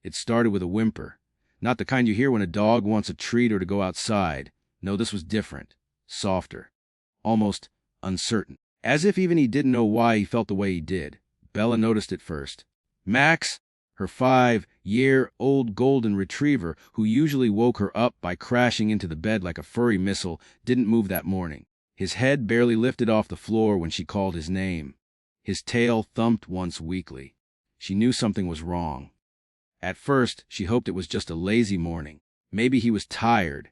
It started with a whimper. Not the kind you hear when a dog wants a treat or to go outside. No, this was different. Softer. Almost uncertain. As if even he didn't know why he felt the way he did. Bella noticed it first. Max, her 5-year-old golden retriever, who usually woke her up by crashing into the bed like a furry missile, didn't move that morning. His head barely lifted off the floor when she called his name. His tail thumped once weakly. She knew something was wrong. At first, she hoped it was just a lazy morning. Maybe he was tired.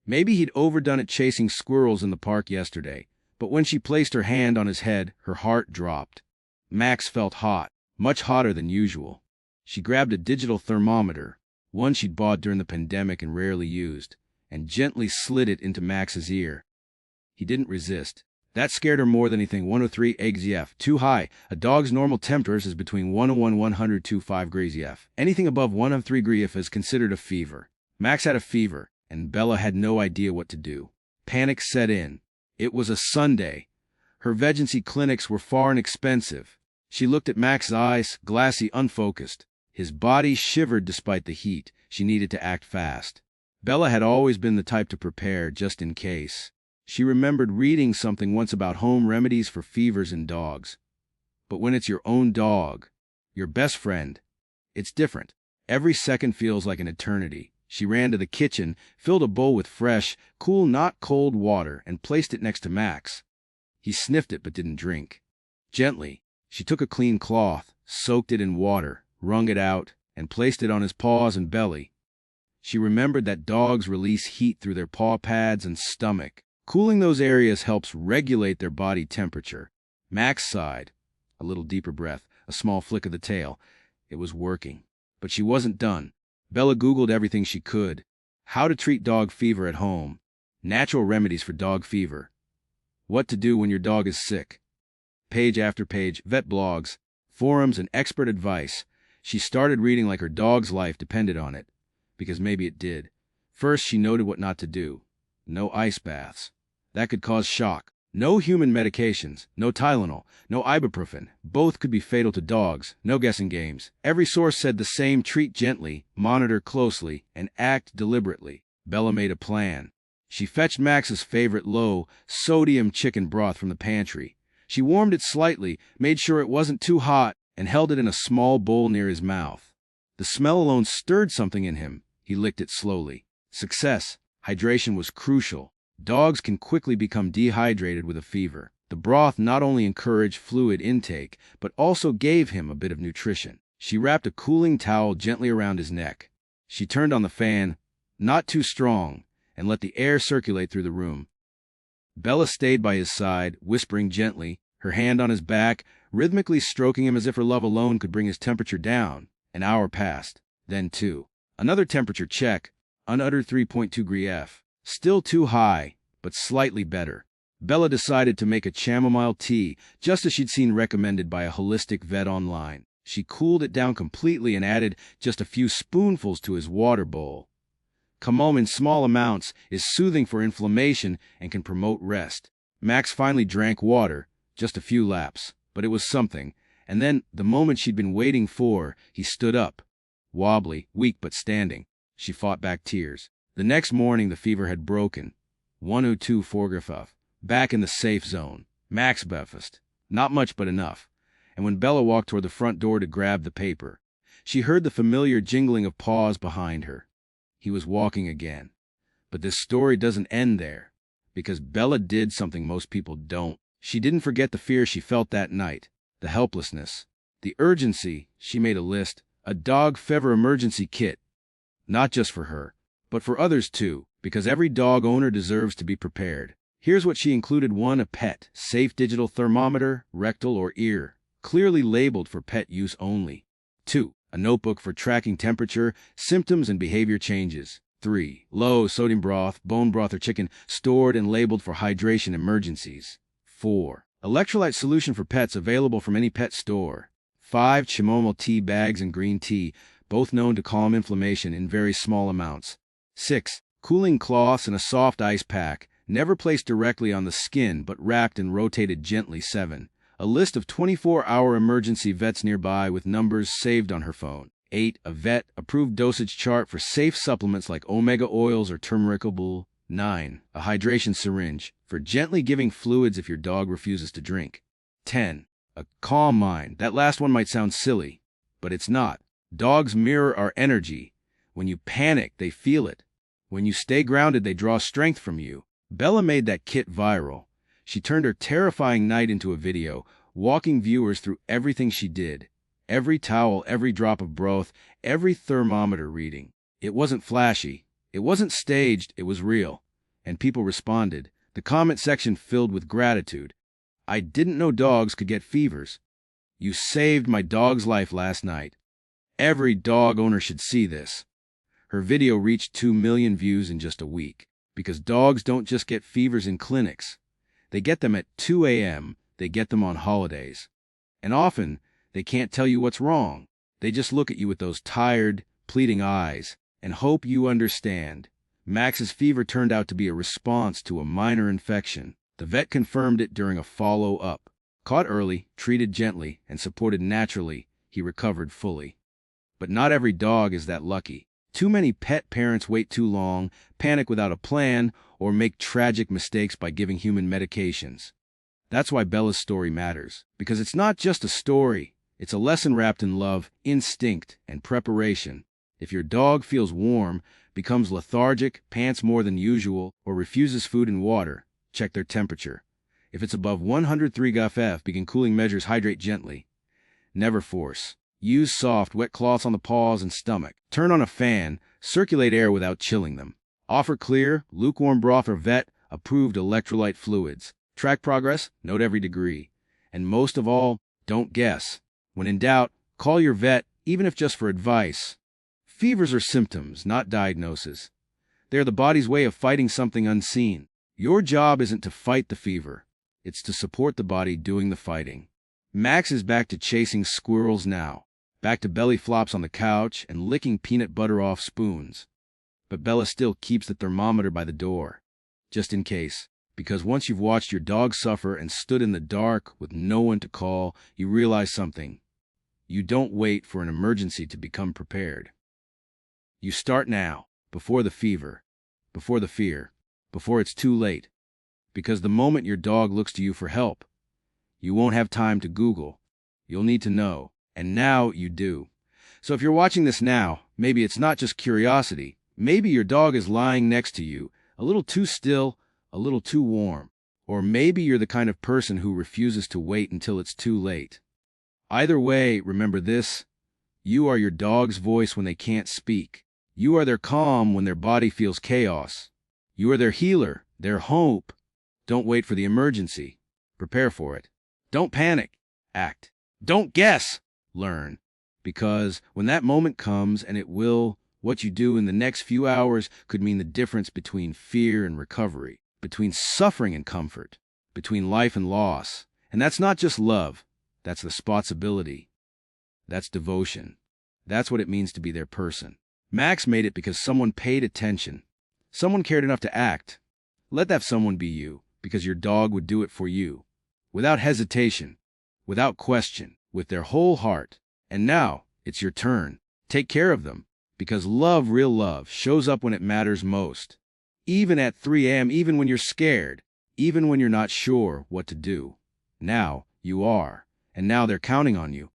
Maybe he'd overdone it chasing squirrels in the park yesterday. But when she placed her hand on his head, her heart dropped. Max felt hot, much hotter than usual. She grabbed a digital thermometer, one she'd bought during the pandemic and rarely used, and gently slid it into Max's ear. He didn't resist. That scared her more than anything. 103 EGF. Too high. A dog's normal temperature is between 101 and 102.5 degrees EF. Anything above 103 degrees EF is considered a fever. Max had a fever, and Bella had no idea what to do. Panic set in. It was a Sunday. Her emergency clinics were far and expensive. She looked at Max's eyes, glassy, unfocused. His body shivered despite the heat. She needed to act fast. Bella had always been the type to prepare, just in case. She remembered reading something once about home remedies for fevers in dogs. But when it's your own dog, your best friend, it's different. Every second feels like an eternity. She ran to the kitchen, filled a bowl with fresh, cool, not cold water, and placed it next to Max. He sniffed it but didn't drink. Gently, she took a clean cloth, soaked it in water, wrung it out, and placed it on his paws and belly. She remembered that dogs release heat through their paw pads and stomach. Cooling those areas helps regulate their body temperature. Max sighed. A little deeper breath, a small flick of the tail. It was working. But she wasn't done. Bella Googled everything she could. How to treat dog fever at home. Natural remedies for dog fever. What to do when your dog is sick. Page after page, vet blogs, forums, and expert advice. She started reading like her dog's life depended on it. Because maybe it did. First, she noted what not to do. No ice baths. That could cause shock. No human medications, no Tylenol, no ibuprofen. Both could be fatal to dogs. No guessing games. Every source said the same: treat gently, monitor closely, and act deliberately. Bella made a plan. She fetched Max's favorite low-sodium chicken broth from the pantry. She warmed it slightly, made sure it wasn't too hot, and held it in a small bowl near his mouth. The smell alone stirred something in him. He licked it slowly. Success. Hydration was crucial. Dogs can quickly become dehydrated with a fever. The broth not only encouraged fluid intake, but also gave him a bit of nutrition. She wrapped a cooling towel gently around his neck. She turned on the fan, not too strong, and let the air circulate through the room. Bella stayed by his side, whispering gently, her hand on his back, rhythmically stroking him as if her love alone could bring his temperature down. An hour passed. Then 2. Another temperature check, unuttered 3.2 degrees F. Still too high, but slightly better. Bella decided to make a chamomile tea, just as she'd seen recommended by a holistic vet online. She cooled it down completely and added just a few spoonfuls to his water bowl. Chamomile in small amounts is soothing for inflammation and can promote rest. Max finally drank water, just a few laps, but it was something. And then, the moment she'd been waiting for, he stood up. Wobbly, weak but standing. She fought back tears. The next morning the fever had broken. 102.4 degrees F. Back in the safe zone. Max breakfast. Not much but enough. And when Bella walked toward the front door to grab the paper, she heard the familiar jingling of paws behind her. He was walking again. But this story doesn't end there. Because Bella did something most people don't. She didn't forget the fear she felt that night. The helplessness. The urgency. She made a list. A dogfever emergency kit. Not just for her, but for others too, because every dog owner deserves to be prepared. Here's what she included. 1. A pet, safe digital thermometer, rectal or ear, clearly labeled for pet use only. 2. A notebook for tracking temperature, symptoms, and behavior changes. 3. Low-sodium broth, bone broth or chicken, stored and labeled for hydration emergencies. 4. Electrolyte solution for pets available from any pet store. 5. Chamomile tea bags and green tea, both known to calm inflammation in very small amounts. 6. Cooling cloths and a soft ice pack, never placed directly on the skin but wrapped and rotated gently. 7. A list of 24-hour emergency vets nearby with numbers saved on her phone. 8. A vet-approved dosage chart for safe supplements like omega oils or turmericable. 9. A hydration syringe for gently giving fluids if your dog refuses to drink. 10. A calm mind. That last one might sound silly, but it's not. Dogs mirror our energy. When you panic, they feel it. When you stay grounded, they draw strength from you. Bella made that kit viral. She turned her terrifying night into a video, walking viewers through everything she did. Every towel, every drop of broth, every thermometer reading. It wasn't flashy. It wasn't staged. It was real. And people responded. The comment section filled with gratitude. I didn't know dogs could get fevers. You saved my dog's life last night. Every dog owner should see this. Her video reached 2 million views in just a week. Because dogs don't just get fevers in clinics. They get them at 2 a.m. They get them on holidays. And often, they can't tell you what's wrong. They just look at you with those tired, pleading eyes and hope you understand. Max's fever turned out to be a response to a minor infection. The vet confirmed it during a follow-up. Caught early, treated gently, and supported naturally, he recovered fully. But not every dog is that lucky. Too many pet parents wait too long, panic without a plan, or make tragic mistakes by giving human medications. That's why Bella's story matters. Because it's not just a story. It's a lesson wrapped in love, instinct, and preparation. If your dog feels warm, becomes lethargic, pants more than usual, or refuses food and water, check their temperature. If it's above 103 F, begin cooling measures, hydrate gently. Never force. Use soft, wet cloths on the paws and stomach. Turn on a fan, circulate air without chilling them. Offer clear, lukewarm broth or vet-approved electrolyte fluids. Track progress, note every degree. And most of all, don't guess. When in doubt, call your vet, even if just for advice. Fevers are symptoms, not diagnoses. They're the body's way of fighting something unseen. Your job isn't to fight the fever. It's to support the body doing the fighting. Max is back to chasing squirrels now. Back to belly flops on the couch and licking peanut butter off spoons. But Bella still keeps the thermometer by the door. Just in case. Because once you've watched your dog suffer and stood in the dark with no one to call, you realize something. You don't wait for an emergency to become prepared. You start now, before the fever, before the fear, before it's too late. Because the moment your dog looks to you for help, you won't have time to Google. You'll need to know. And now you do. So if you're watching this now, maybe it's not just curiosity. Maybe your dog is lying next to you, a little too still, a little too warm. Or maybe you're the kind of person who refuses to wait until it's too late. Either way, remember this. You are your dog's voice when they can't speak. You are their calm when their body feels chaos. You are their healer, their hope. Don't wait for the emergency. Prepare for it. Don't panic. Act. Don't guess. Learn. Because when that moment comes, and it will, what you do in the next few hours could mean the difference between fear and recovery, between suffering and comfort, between life and loss. And that's not just love. That's responsibility. That's devotion. That's what it means to be their person. Max made it because someone paid attention. Someone cared enough to act. Let that someone be you, because your dog would do it for you. Without hesitation, without question, with their whole heart. And now, it's your turn. Take care of them, because love, real love, shows up when it matters most. Even at 3 a.m., even when you're scared, even when you're not sure what to do. Now, you are. And now they're counting on you.